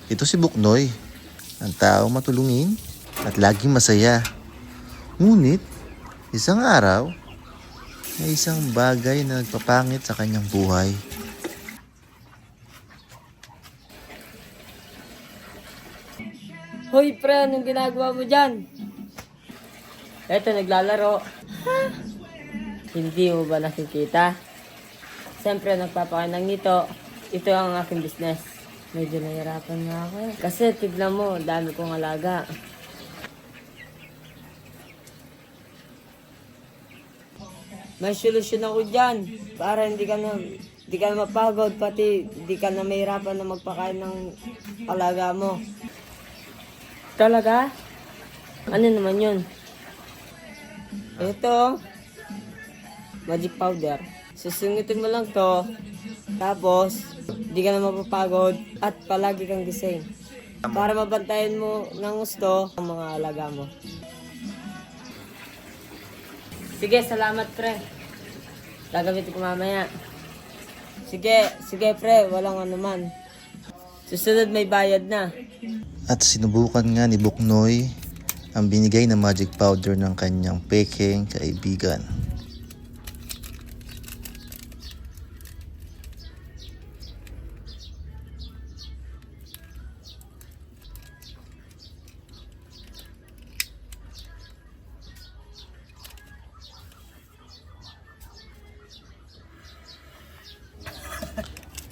Ito si Buknoy, ang taong matulungin at laging masaya. Ngunit, isang araw, may isang bagay na nagpapangit sa kanyang buhay. Hoy pre, anong ginagawa mo dyan? Eto, naglalaro. Hindi mo ba nakikita? Siyempre, nagpapakinang nito. Ito ang aking business. Medyo nahirapan nga ako eh. Kasi tignan mo, dami kong alaga. May solusyon ako dyan. Para hindi ka na mapagod, pati hindi ka na mahirapan na magpakain ng alaga mo. Talaga? Ano naman yun? Ito, magic powder. Susungitin mo lang to, tapos di ka na mapapagod at palagi kang gising. Para mabantayan mo ng gusto ang mga alaga mo. Sige, salamat pre. Gagamitin ko mamaya. Sige pre, walang anuman. Susunod may bayad na. At sinubukan nga ni Buknoy ang binigay na magic powder ng kanyang peking kaibigan.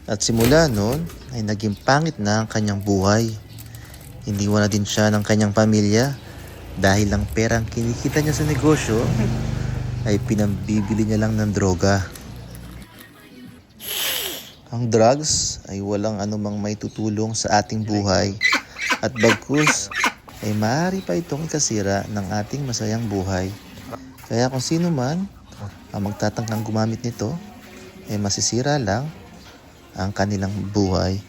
At simula noon ay naging pangit na ang kanyang buhay. Iniwan na din siya ng kanyang pamilya dahil ang perang kinikita niya sa negosyo ay pinambibili niya lang ng droga. Ang drugs ay walang anumang may tutulong sa ating buhay at bagkus ay maaari pa itong ikasira ng ating masayang buhay. Kaya kung sino man ang magtatangkang gumamit nito ay masisira lang ang kanilang buhay.